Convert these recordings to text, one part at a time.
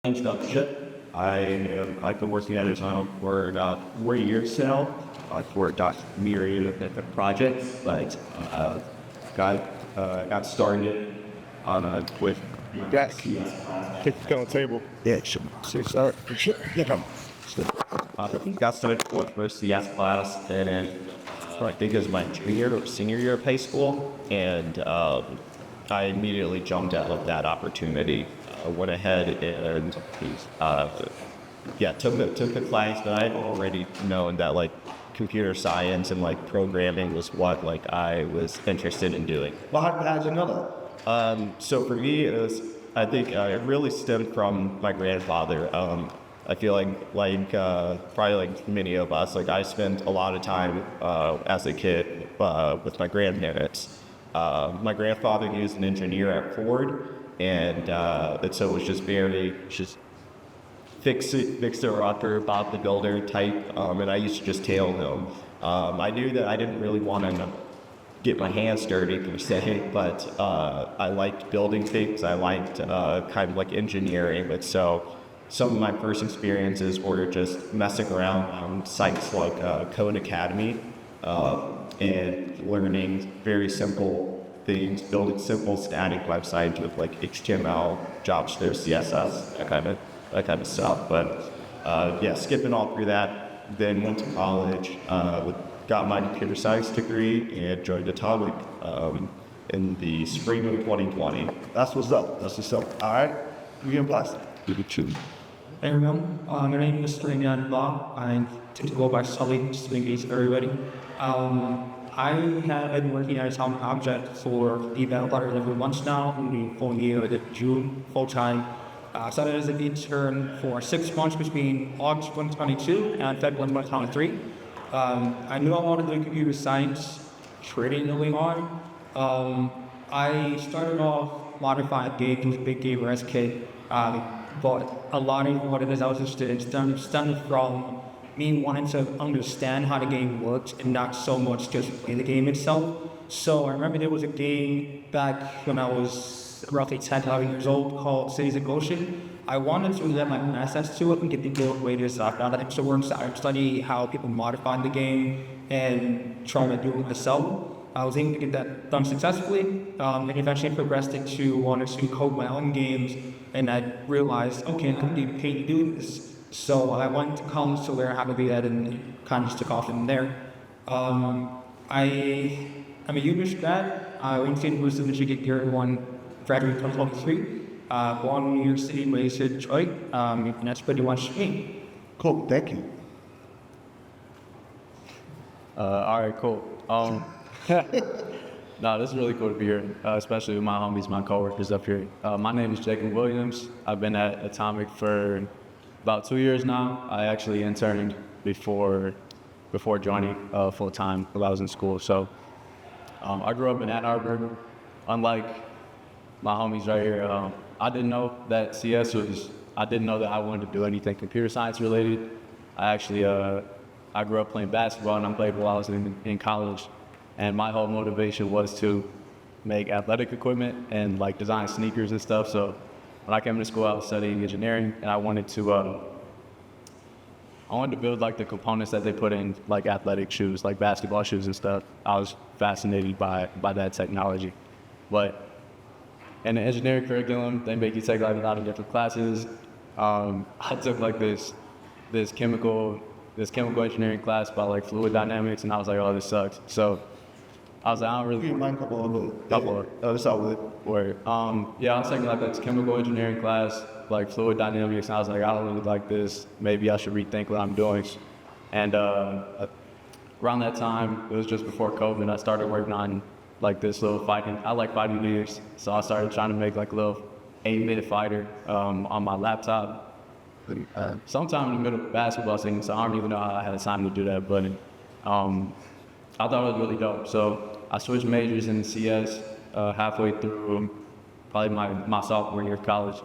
introduction. I've been working at Amazon for about 4 years now. I've worked on myriad of different projects, but got started on with Yes. Take the on the table. yeah, sure. Yeah, come. Got started with CS class, and then I think it was my junior or senior year of high school, and I immediately jumped out of that opportunity. Went ahead and took the class that I'd already known that like computer science and like programming was what like I was interested in doing. Well, how'd you know that? So for me, I think it really stemmed from my grandfather. I feel like probably like many of us, like I spent a lot of time as a kid with my grandparents. My grandfather, he was an engineer at Ford, and so it was just very just fixer upper, Bob the Builder type, and I used to just tail him. I knew that I didn't really want to get my hands dirty per se, but I liked building things. I liked kind of like engineering, but so some of my first experiences were just messing around on sites like Code Academy and learning very simple things, building simple static websites with like HTML, JavaScript, CSS, that kind of stuff. But skipping all through that, then went to college, got my computer science degree, and joined Atomic in the spring of 2020. That's what's up. That's what's up. All right. You getting blessed. Give it to me. Hey everyone, my name is Srinyan Ba. I tend to go by Sully, just to engage everybody. I have been working at Atomic Object for about 11 months now, in the full year of June, full time. I started as an intern for 6 months between August 2022 and February 2023. I knew I wanted to do computer science trading early on. I started off modifying games, big gamer as a kid. But a lot of what it is I was interested in stemmed from me wanting to understand how the game works and not so much just play the game itself. So I remember there was a game back when I was roughly 10, 11 years old called Cities of Goshen. I wanted to let my access to it and get the guild wages out of it. So I started studying how people modified the game and trying to do it myself. I was able to get that done successfully, and eventually progressed into wanting to code my own games, and I realized, okay, I'm getting paid to do this. So I went to college to learn how to do that, and it kind of just took off from there. I'm a English grad. I went to University of Michigan Year 1, graduated in 2023. Born in New York City, raised in Detroit, and that's pretty much me. Cool. Thank you. All right, cool. No, this is really cool to be here, especially with my homies, my coworkers up here. My name is Jacob Williams. I've been at Atomic for about 2 years now. I actually interned before joining full time while I was in school. So I grew up in Ann Arbor. Unlike my homies right here, I didn't know that CS was. I didn't know that I wanted to do anything computer science related. I actually I grew up playing basketball, and I played while I was in college. And my whole motivation was to make athletic equipment and like design sneakers and stuff. So when I came to school, I was studying engineering, and I wanted to build like the components that they put in like athletic shoes, like basketball shoes and stuff. I was fascinated by that technology. But in the engineering curriculum, they make you take like a lot of different classes. I took like this chemical engineering class by like fluid dynamics, and I was like, oh, this sucks. So I was like, I don't really. You mind a couple of them? Couple. That's all with it. Word. Yeah, I was taking like this chemical engineering class, like fluid dynamics, and I was like, I don't really like this. Maybe I should rethink what I'm doing. And around that time, it was just before COVID, I started working on like this little fighting. I like fighting games, so I started trying to make like a little 8-minute fighter on my laptop. Sometime in the middle of basketball season, so I don't even know how I had time to do that, but I thought it was really dope. So I switched majors in CS halfway through probably my sophomore year of college,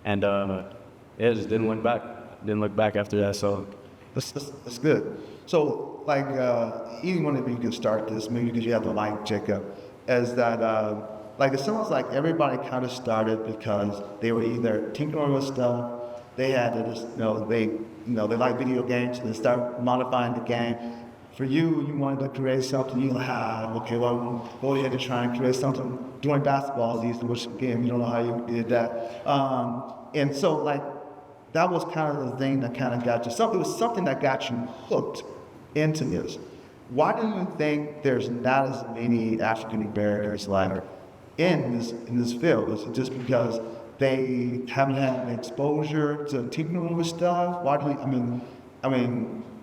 and it just didn't look back. Didn't look back after that. So That's good. So, like, even one of you can start this, maybe because you have the mic, Jacob, is that, like, it sounds like everybody kind of started because they were either tinkering with stuff they had to just, they like video games, and they start modifying the game. For you, you wanted to create something, you okay, well, go ahead and try and create something doing basketball, which again, you don't know how you did that. And so, like, that was kind of the thing that kind of got you, it was something that got you hooked into this. Why do you think there's not as many African Americans like in this field? Is it just because they haven't had an exposure to tinkering with stuff? Why do you,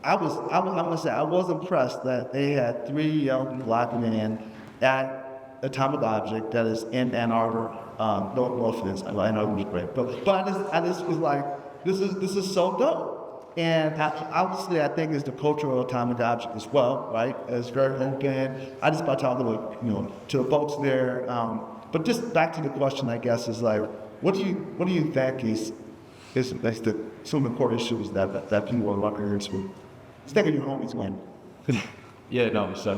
I was impressed that they had 3 young black men at Atomic Object that is in Ann Arbor, North. I know it was great, but I just was like, this is so dope. And obviously, I think it's the culture of Atomic Object as well, right? It's very open. I just about talking to the folks there. But just back to the question, I guess, is like, what do you think is some of the core issues that people are looking into? Just think of your homies when. Yeah, no, so,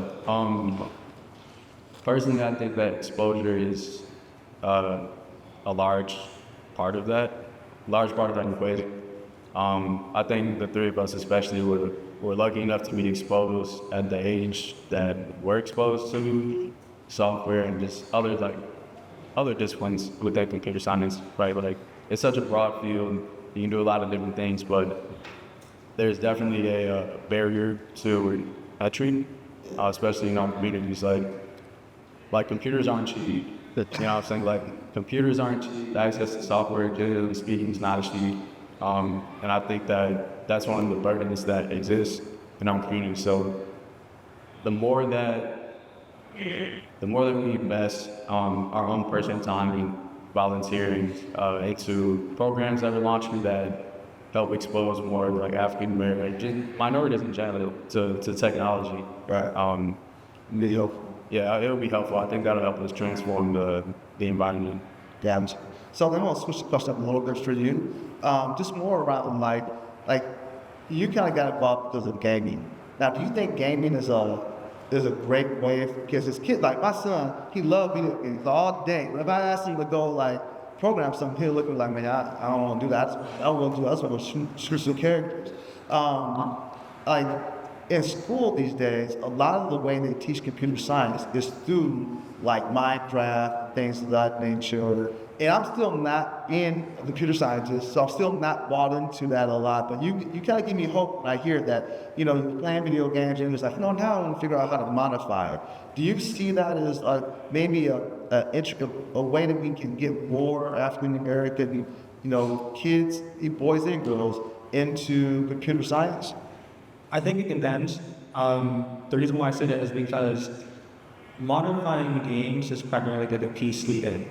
personally, I think that exposure is a large part of that equation. I think the 3 of us especially were lucky enough to be exposed at the age that we're exposed to software and just other disciplines within computer science, right? Like, it's such a broad field, you can do a lot of different things, but there's definitely a barrier to entry, especially in our communities. Like computers aren't cheap. You know what I'm saying? Like, computers aren't cheap. The access to software, generally speaking, is not cheap. And I think that's one of the burdens that exists in our community. So the more that we invest our own personal time and volunteering into programs that are launching that help expose more like African American minorities in general to technology. Right. Yeah, it'll be helpful. I think that'll help us transform the environment. Yeah. So then I'll switch the question up a little bit for you. Just more around like you kind of got involved because of gaming. Now, do you think gaming is a great way for kids? His kids, like my son, he loved video games all day. If I asked him to go like program something, he'll look at me like, man, I don't want to do that. I don't want to do that. I just want to shoot some characters. Like in school these days, a lot of the way they teach computer science is through like Minecraft, things of that nature. And I'm still not in a computer scientist, so I'm still not bought into that a lot. But you kind of give me hope when I hear that, you're playing video games and it's like, now I want to figure out how to modify it. Do you see that as maybe a way that we can get more African American, kids, boys and girls, into computer science? I think it depends. The reason why I say that is because modifying games is primarily the PC in.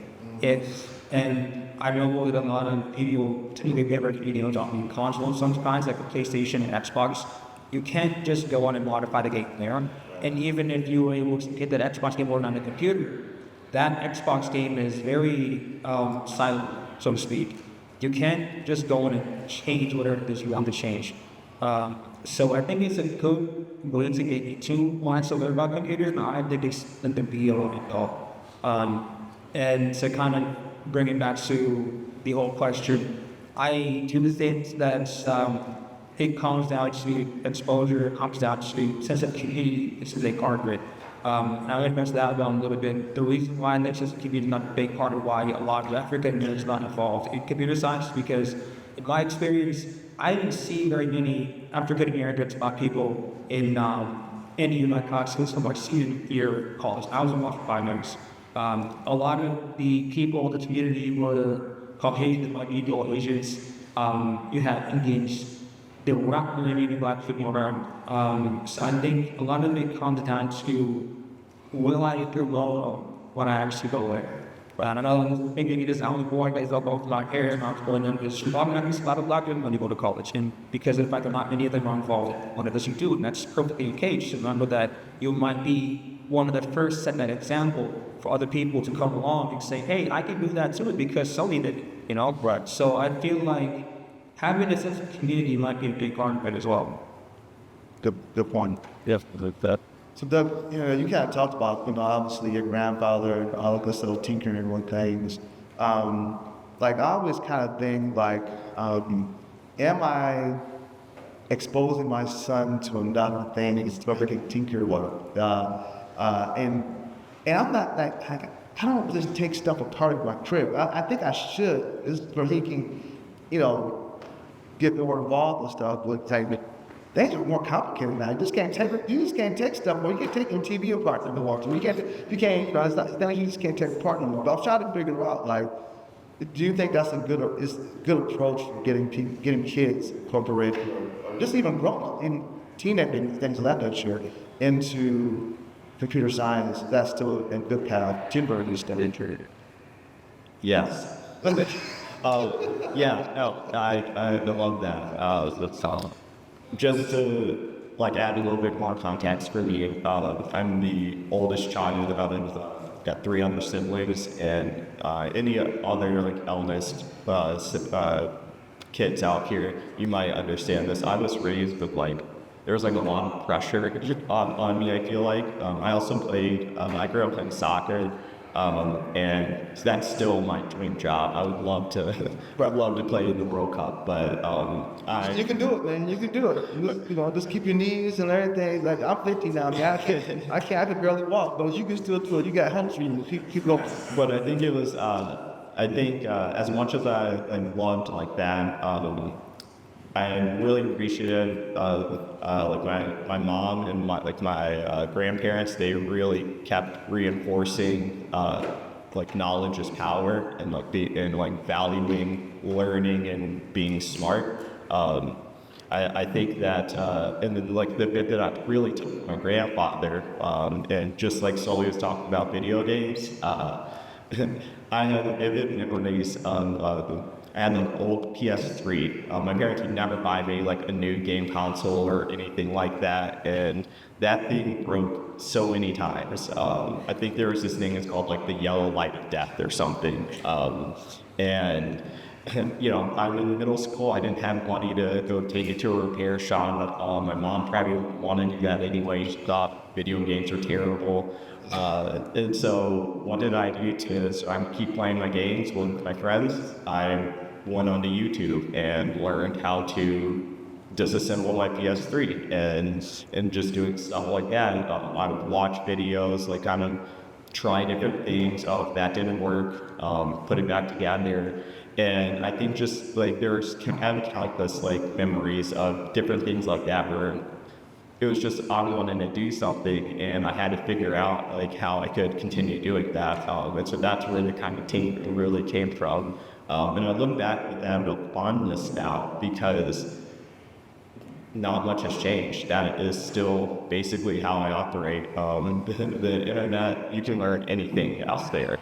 And I know that a lot of people typically get videos on consoles sometimes, like a PlayStation and Xbox. You can't just go on and modify the game there. And even if you were able to get that Xbox game on the computer, that Xbox game is very silent, so to speak. You can't just go in and change whatever it is you want to change. So I think it's a good way to get to want to learn about computers, but I think it's going to be a little bit dull. And to kind of bring it back to the whole question, I do think that it comes down to exposure, it comes down to sense of community. This is a card grid. And I'm going to mess that down a little bit. The reason why that sense of community is not a big part of why a lot of African is not involved in computer science, because in my experience, I didn't see very many African Americans, black people in my class since my senior year of college. I was in about 5 months. A lot of the people in the community were Caucasian, like Negro, Asians. You had Indians. There were not really many black people around. So I think a lot of it comes down to will I do well when I actually go there. But I know maybe this only boy guys up both black hair and I'm going in this. A lot of black women when you go to college, and because in fact not many of them are involved on it as you do, and that's perfectly okay. Just remember that you might be one of the first set that example for other people to come along and say, hey, I can do that too because Sony did it, Right. So I feel like having a sense of community might be a big part of it as well. Good point. Yeah, like that. So Doug, you kind of talked about, obviously your grandfather, all of this little tinkering and things. like I always kind of think like, am I exposing my son to another thing he's perfectly tinker with? And I'm not like, I don't just take stuff apart in my crib. I think I should, just for he can, you know, get more involved with stuff. But like, things are more complicated now. You just can't take stuff. Well, you can't take your TV apart in the water. You can't, you know, it's not, you just can't take it apart anymore. But I'm trying to figure out, like, do you think that's a good approach for getting kids incorporated, or just even grown up, in teenagers, things of that nature, into computer science? That's still a good path. Timber is still into. Yes. Yeah, no, I love that. That's just to like add a little bit more context for me. I'm the oldest child got 3 other siblings, and any other like eldest kids out here, you might understand this. I was raised with like there was like a lot of pressure on me. I feel like I also played. I grew up in soccer. And that's still my dream job. I would love to, I'd love to play in the World Cup, but You can do it, man. You can do it. You know, just keep your knees and everything. Like I'm 50 now, man. I can barely walk, but you can still do it. You got hands for you. Keep going. But I think it was, as much as I loved like that, I really appreciated like my mom and my grandparents. They really kept reinforcing like knowledge is power, and like valuing learning and being smart. I think that and then like the bit that I really took my grandfather, and just like Sully was talking about video games. I had vivid memories of I had an old PS3. My parents would never buy me like a new game console or anything like that, and that thing broke so many times. I think there was this thing, it's called like the yellow light of death or something. And you know, I'm in middle school. I didn't have money to go take it to a repair shop. My mom probably wanted to do that anyway. She thought video games are terrible. And so what did I do to I keep playing my games with my friends? I went onto YouTube and learned how to disassemble my PS3 and just doing stuff like that. I would watch videos, like kind of try different things. Oh, if that didn't work, put it back together. And I think just like there's countless like memories of different things like that where it was just I wanted to do something, and I had to figure out like how I could continue doing that. And so that's where the kind of team really came from. And I look back with that with fondness now, because not much has changed. That is still basically how I operate. The internet, you can learn anything out there.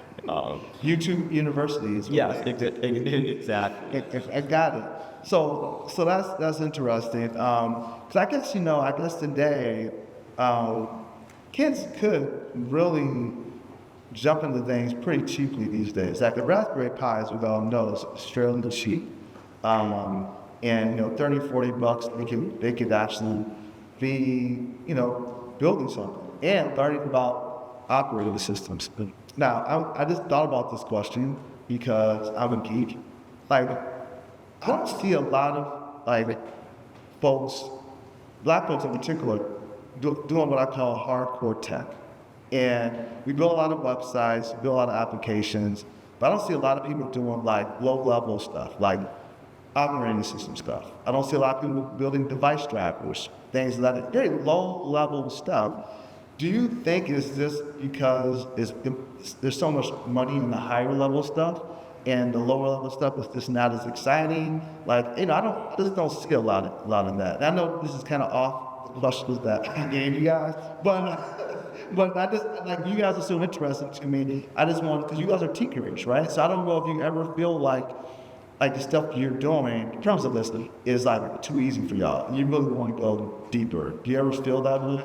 YouTube University is Yes, exactly. I got it. So that's interesting. 'Cause I guess, you know, I guess today, kids could really jump into things pretty cheaply these days. Like the Raspberry Pi, as we all know, is extremely cheap. And, you know, 30, 40 bucks, they could actually be, you know, building something and learning about operating systems. Now, I just thought about this question because I'm a geek. Like, I don't see a lot of, like, folks, black folks in particular, doing what I call hardcore tech. And we build a lot of websites, build a lot of applications, but I don't see a lot of people doing, like, low-level stuff, like operating system stuff. I don't see a lot of people building device drivers, things like that, very low-level stuff. Do you think is this because there's so much money in the higher level stuff, and the lower level stuff is just not as exciting? Like, you know, I just don't see a lot in that. And I know this is kind of off the questions that I gave you guys, but I just, like, you guys are so interesting to me. I just want, because you guys are tinkerers, right? So I don't know if you ever feel like the stuff you're doing in terms of listening is like too easy for y'all. You really want to go deeper. Do you ever feel that way?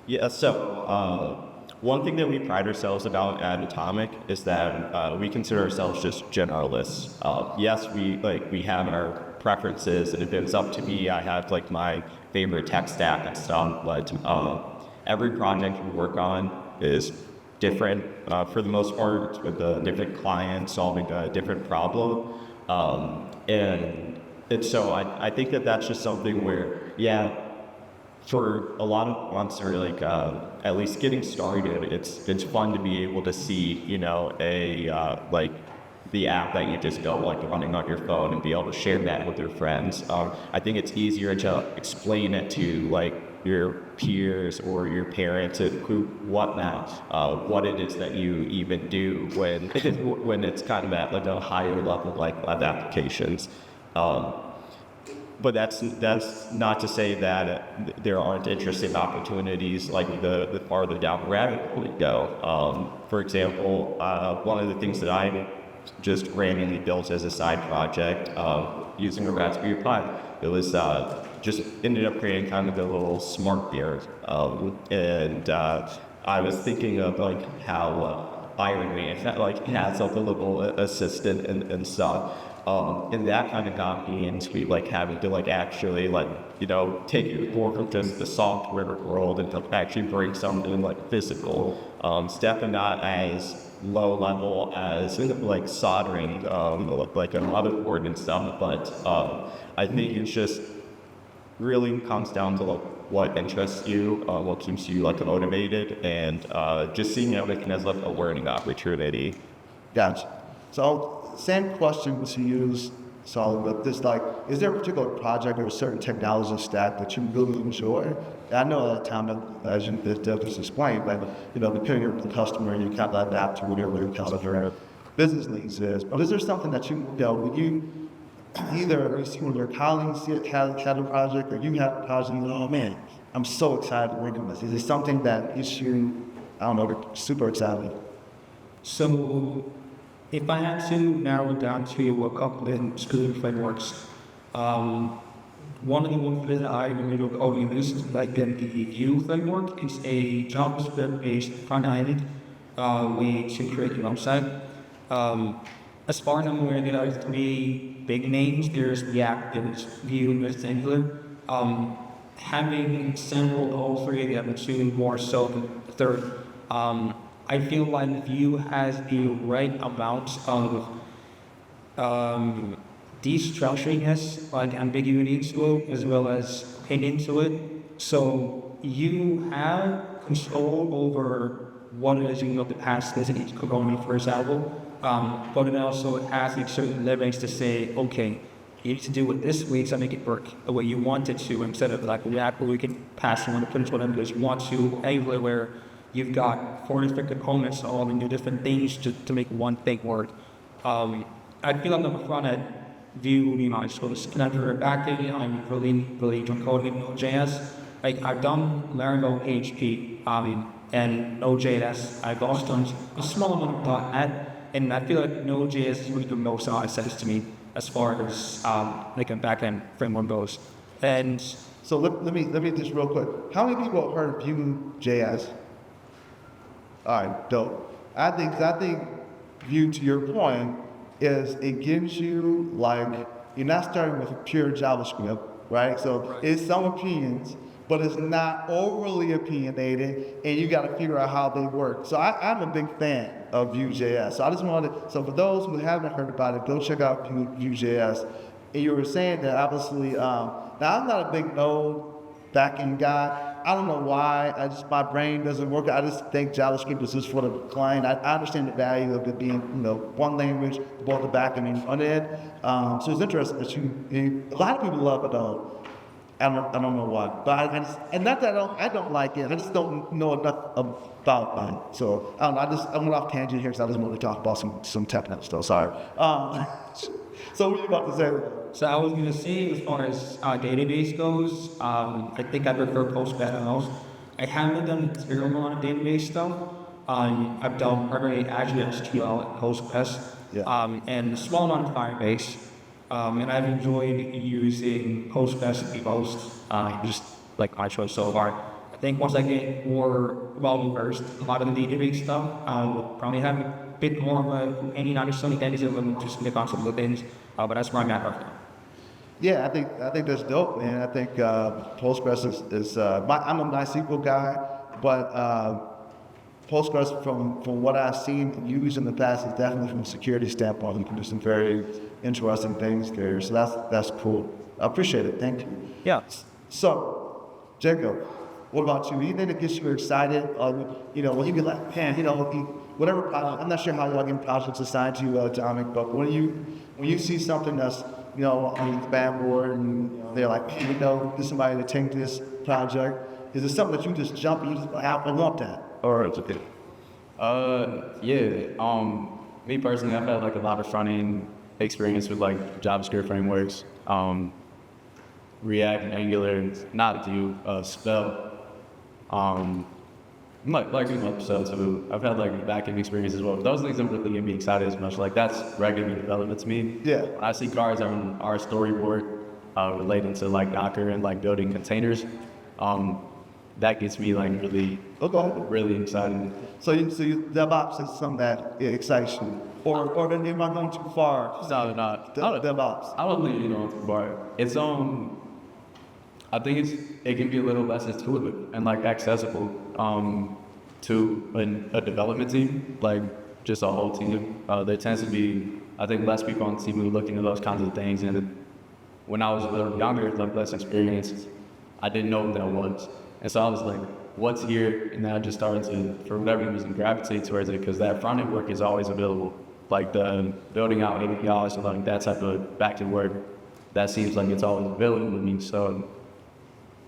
Yeah, so one thing that we pride ourselves about at Atomic is that we consider ourselves just generalists. Yes, we have our preferences, and if it's up to me, I have like my favorite tech stack and stuff, but every project we work on is different, for the most part, with a different client solving a different problem. And so I think that that's just something where, yeah, for a lot of months or like at least getting started, it's fun to be able to see, you know, like the app that you just built, like running on your phone, and be able to share that with your friends. I think it's easier to explain it to like your peers or your parents and who whatnot, what it is that you even do when when it's kind of at like a higher level, like web applications. But that's not to say that there aren't interesting opportunities like the farther down the rabbit hole you go. For example, one of the things that I just randomly built as a side project using a Raspberry Pi, it was just ended up creating kind of a little smart beard. And I was thinking of like how Iron Man like has like a little assistant and stuff. And that kind of got me into like having to like actually like, you know, take it more from just the software world and to actually bring something like physical. It's definitely not as low level as like soldering like a motherboard and stuff, but I think it's just really comes down to like what interests you, what keeps you like motivated, and just seeing everything as like a learning opportunity. Gotcha. So, same question to use, Solid, but this like, is there a particular project or a certain technology stack that you really enjoy? And I know at the time, as you just explained, like, you know, depending on the customer, you kind of adapt to whatever your customer business needs is. But is there something that you know, when you either you see one of your colleagues had a project, or you have a project, and you go, oh man, I'm so excited to work on this. Is it something that is you, I don't know, super excited? So, if I had to narrow it down to a couple of specific frameworks, one of the ones that I really use is like the Vue framework. It's a JavaScript-based front-end way to create your website. As far as I'm aware, there are three big names. There's React, there's Vue, and there's Angular. Having sampled all three of them, two more so than the third, I feel like Vue has the right amount of destructuriness, like ambiguity to it, as well as opinion to it. So you have control over what it is you know the past is in each component, for example. But it also has like, certain limits to say, okay, you need to do it this way to make it work the way you want it to, instead of like React where we can pass on the principle numbers you want to, Angular where you've got 4 different components all and do different things to make one thing work. I feel like on the front end, Vue would be my choice. And then for the back end, I'm really enjoying coding in Node.js. Like I've done Laravel, PHP, and Node.js. I've also done a small amount of .NET, and I feel like Node.js is really the most sense to me as far as like a back-end framework goes. And So let me just real quick. How many people have heard of Vue.js? All right, dope. I think Vue, to your point, is it gives you like, you're not starting with pure JavaScript, right? So it's some opinions, but it's not overly opinionated, and you got to figure out how they work. So I'm a big fan of Vue.js. So I just wanted, so for those who haven't heard about it, go check out Vue.js. And you were saying that obviously, now I'm not a big Node backend guy. I don't know why. My brain doesn't work. I just think JavaScript is just for the client. I understand the value of it being, you know, one language, both the back end and front end. So it's interesting that a lot of people love it though. I don't know why, but and not that I don't like it. I just don't know enough about it. So I don't know. I went off tangent here because I just wanted to talk about some technical stuff. Sorry. So what are you about to say? so I was gonna say, as far as database goes, I think I prefer Postgres the most. I haven't done a terrible amount of database stuff. I've done primarily Azure SQL and Postgres, and a small amount of Firebase. And I've enjoyed using Postgres to be most, just like my choice so far. I think once I get more well versed in a lot of the database stuff, I will probably have a bit more of any understanding and just click on some of the things. But that's where I'm at right now. Yeah, I think that's dope, man. I think Postgres is I'm a MySQL guy, but Postgres, from what I've seen used in the past, is definitely from a security standpoint. You can do some very interesting things there. So that's cool. I appreciate it. Thank you. Yeah. So, Jacob, what about you? Anything that gets you excited? When you get like, man, whatever project, I'm not sure how y'all get projects assigned to you, Dominic, but when you see something that's, on the band board and they're like, hey, there's somebody to take this project, is it something that you just jump and you just like, I want that? Or it's okay? Me personally, I've had like a lot of front-end experience with like JavaScript frameworks, React, Angular, not Vue, Svelte. Like Svelte too. I've had like back-end experience as well. Those things don't really get me excited as much. Like that's regular development to me. Yeah. When I see cars on our storyboard relating to like Docker and like building containers, that gets me like really excited. So DevOps is something that excites you, or then am I going too far? No, not DevOps. I don't think too far. It's I think it can be a little less intuitive and like accessible to a development team, like just a whole team. There tends to be, I think, less people on the team who look into those kinds of things. And when I was a little younger, like less experienced, I didn't know what that was. And so I was like, what's here? And then I just started to, for whatever reason, gravitate towards it because that front end work is always available. Like the building out APIs and like that type of back end work, that seems like it's always available to me. So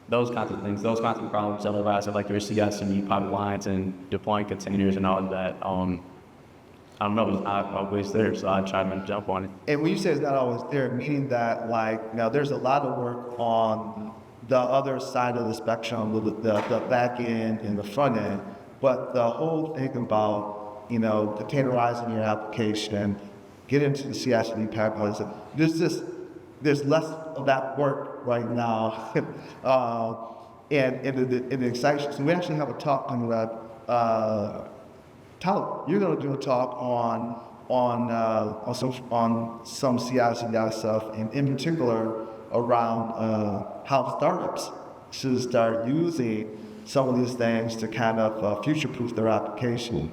those kinds of things, those kinds of problems that arise like your CI/CD pipelines and deploying containers and all of that. I don't know, it's not always there, so I try to jump on it. And when you say it's not always there, meaning that now there's a lot of work on the other side of the spectrum with the back end and the front end, but the whole thing about containerizing your application, get into the CI/CD pipelines, there's less of that work right now, and it excites you. So we actually have a talk coming up. Tyler, you're going to do a talk on some CI/CD stuff, and in particular around how startups should start using some of these things to kind of future-proof their application.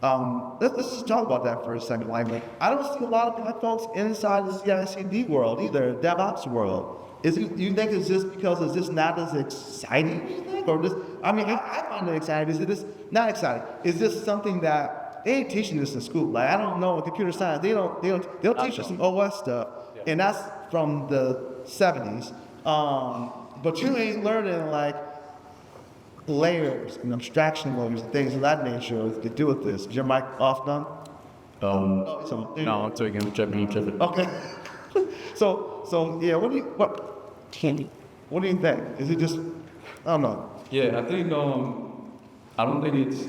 Let's just talk about that for a second. Like, I don't see a lot of black folks inside the CI/CD world either, DevOps world. Do you think it's just because it's just not as exciting? You think, or just? I mean, I find it exciting. Is it just not exciting? Is this something that they ain't teaching this in school? Like, I don't know, in computer science, they'll teach us some OS stuff, and that's from the 70s. But you ain't learning like layers and abstraction layers and things of that nature to do with this. Is your mic off now? No, I'm taking tripping. Okay. So yeah, what do you think? Is it just, I don't know. Yeah, I think, I don't think it's,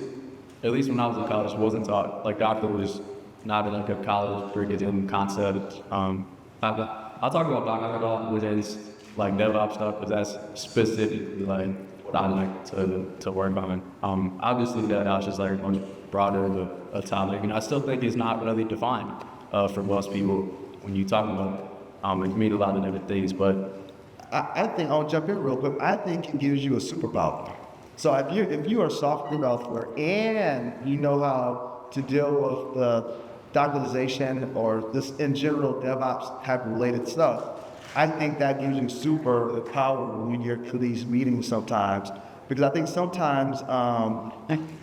at least when I was in college, it wasn't taught. Like Docker was not like a college curriculum concept. I'll talk about Docker a lot within like DevOps stuff, but that's specifically like what I like to work on. Obviously that was just like a broader of a topic, and I still think it's not really defined for most people when you talk about it can mean a lot of different things, but I think I'll jump in real quick. I think it gives you a superpower. So if you are a software developer and you know how to deal with the Dockerization or this in general DevOps type related stuff, I think that gives you super power when you're to these meetings sometimes. Because I think sometimes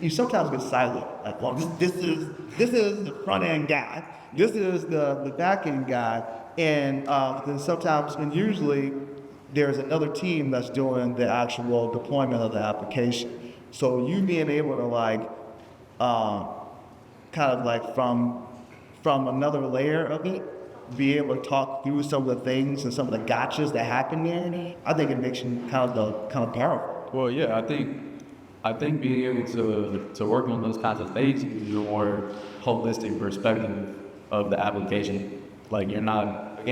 you sometimes get siloed. Like, well, this is the front end guy. This is the back end guy. And then sometimes, and usually, there's another team that's doing the actual deployment of the application. So you being able to like, kind of like from another layer of it, be able to talk through some of the things and some of the gotchas that happen there, I think it makes you kind of powerful. Well, yeah, I think being able to work on those kinds of things gives you a more holistic perspective of the application. Like you're not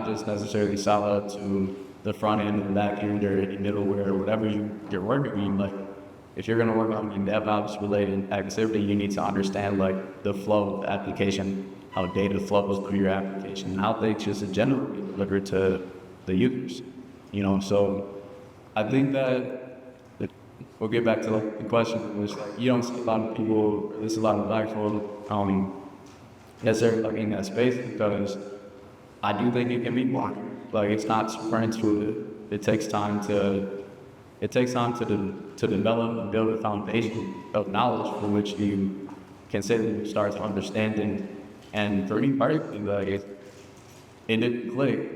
just necessarily siloed to the front end and the back end or any middleware or whatever you're working on. Like if you're gonna work on DevOps related activity, you need to understand like the flow of the application, how data flows through your application, and how things just in general be delivered to the users. So I think that we'll get back to like, the question, which like, you don't see a lot of people, there's a lot of black folk, necessarily like in that space because I do think it can be more. Like it's not super intuitive. It takes time to develop and build a foundation of knowledge for which you can sit and start to understanding. And for me personally, like it didn't click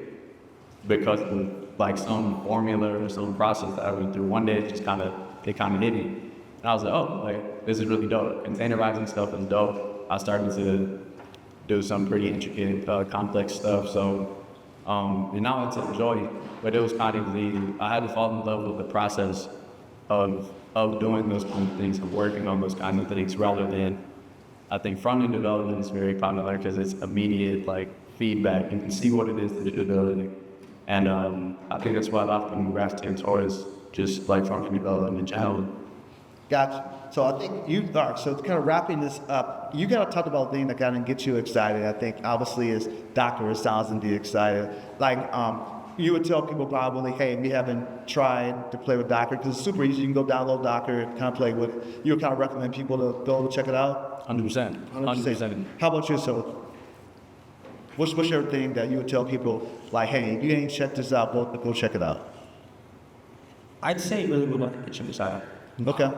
because of like some formula or some process that I went through. One day it kind of hit me. And I was like, oh, like this is really dope. Containerizing stuff is dope. I started to do some pretty intricate, complex stuff. So, and now it's a joy, but it was kind of I had to fall in love with the process of doing those kind of things, of working on those kind of things rather than, I think front-end development is very popular because it's immediate, like, feedback. You can see what it is that you're building. And I think that's why a lot of people gravitate towards just, like, front-end development in general. Gotcha. So I think so kind of wrapping this up, you got to talk about things that kind of get you excited. I think obviously is Docker, it sounds and be excited. Like you would tell people probably, hey, we haven't tried to play with Docker because it's super easy. You can go download Docker and kind of play with it. You would kind of recommend people to go check it out? 100%. 100%. How about you? So what's your thing that you would tell people like, hey, if you ain't checked this out, go check it out? I'd say really would like to check this out. Okay.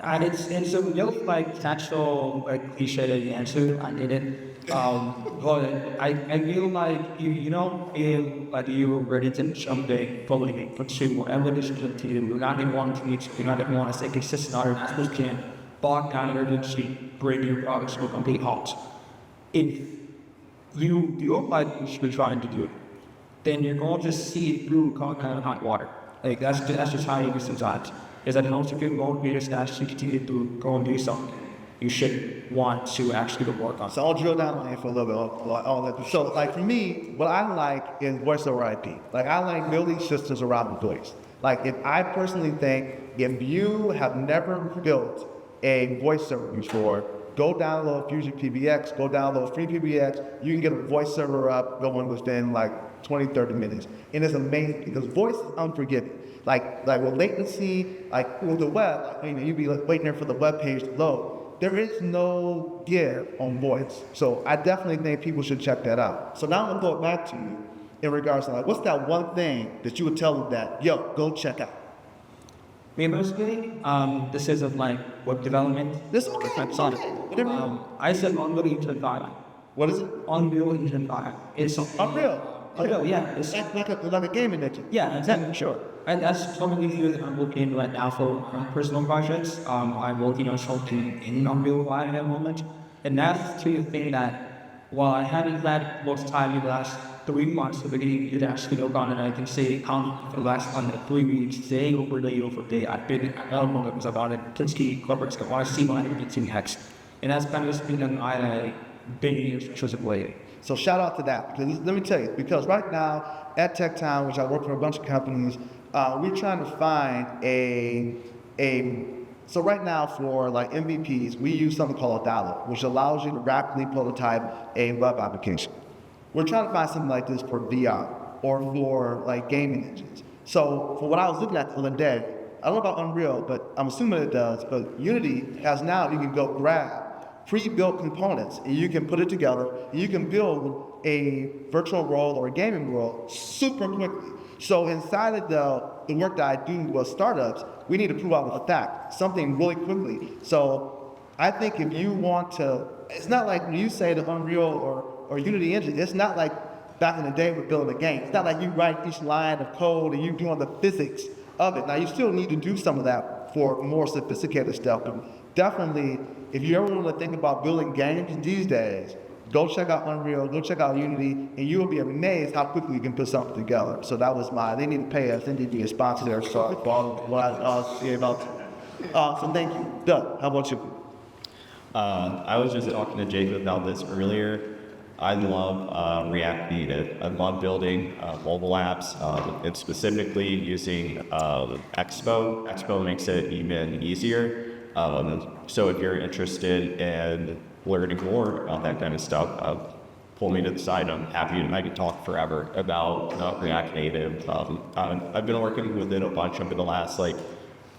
And it's a real like natural like cliche answer. I did it. But I feel like you don't feel like you're ready to someday fully pursue whatever it is to you. You're not gonna want to reach, you're not gonna want to stay consistent on it. You can't bog down urgency, bring your progress to a complete halt. If you feel like you should be trying to do it, then you're going to see it through kind of hot water. Like that's just how you get sometimes. Is that helps if you're motivated to actually continue to go and do something. You should want to actually work on. So I'll drill down on it for a little bit. So like for me, what I like is voice over IP. Like I like building systems around the voice. Like if I personally think if you have never built a voice server before, go download Fusion PBX, go download free PBX, you can get a voice server up going within like 20, 30 minutes. And it's amazing because voice is unforgiving. Like with latency, like with the web, you'd be like waiting there for the web page to load. There is no give on voice. So I definitely think people should check that out. So now I'm going back to you in regards to like, what's that one thing that you would tell them that, yo, go check out? Me personally, this isn't like web development. This is okay. I'm sorry. I said Unreal Engine 5. What is it? Unreal Engine 5. It's Unreal. Unreal, yeah. It's Like a gaming engine. Yeah, exactly, sure. And that's something that I'm working right now for personal projects. I'm working on something in Unreal 5 at the moment. And that's the thing that, while I haven't had most time in the last 3 months of beginning to actually work on it, I can say for the last 3 weeks, day over day, I've been elements about it, Kinsky corporates that want to see my everything next. And that's kind of something that I been interested lately. So shout out to that. Because let me tell you, because right now at Tech Town, which I work for a bunch of companies, we're trying to find so right now for like MVPs, we use something called a Dialog, which allows you to rapidly prototype a web application. We're trying to find something like this for VR or for like gaming engines. So for what I was looking at the other day, I don't know about Unreal, but I'm assuming it does, but Unity has now, you can go grab pre-built components and you can put it together and you can build a virtual world or a gaming world super quickly. So inside of the work that I do with startups, we need to prove out a fact, something really quickly. So I think if you want to, it's not like when you say the Unreal or Unity engine, it's not like back in the day with building a game. It's not like you write each line of code and you doing the physics of it. Now you still need to do some of that for more sophisticated stuff. But definitely, if you ever want to think about building games these days, go check out Unreal, go check out Unity, and you will be amazed how quickly you can put something together. So that was they need to pay us, they need to be a sponsor there, so what I'll see about so thank you. Doug, how about you? I was just talking to Jacob about this earlier. I love React Native. I love building mobile apps, and specifically using Expo. Expo makes it even easier. So if you're interested in learning more about that kind of stuff, pull me to the side. I'm happy and I can talk forever about React Native. I've been working with it a bunch over the last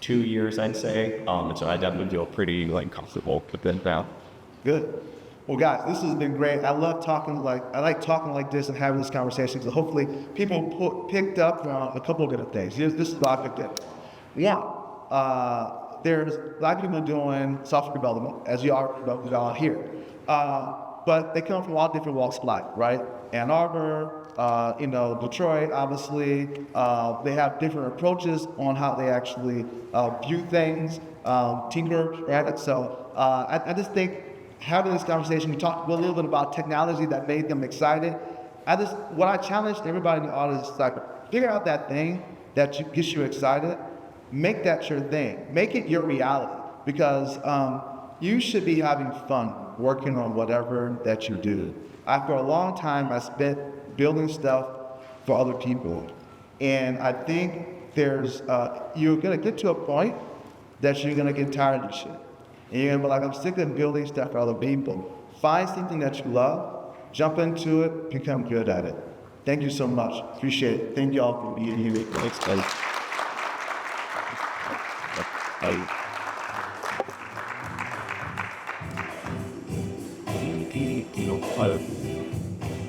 2 years, I'd say. And so I definitely feel pretty like comfortable with it now. Good. Well, guys, this has been great. I like talking like this and having this conversation. So hopefully people picked up on a couple of different things. This is what I picked up. One, there's a lot of people doing software development, as you already know out here. But they come from all different walks of life, right? Ann Arbor, Detroit, obviously. They have different approaches on how they actually view things, tinker, right? So I just think having this conversation, we talked a little bit about technology that made them excited. What I challenged everybody in the audience is like, figure out that thing that gets you excited, make that your thing, make it your reality, because you should be having fun working on whatever that you do. For a long time, I spent building stuff for other people, and I think you're gonna get to a point that you're gonna get tired of shit. And you're gonna be like, I'm sick of building stuff for other people. Find something that you love, jump into it, become good at it. Thank you so much. Appreciate it. Thank you all for being here. Thanks, guys. I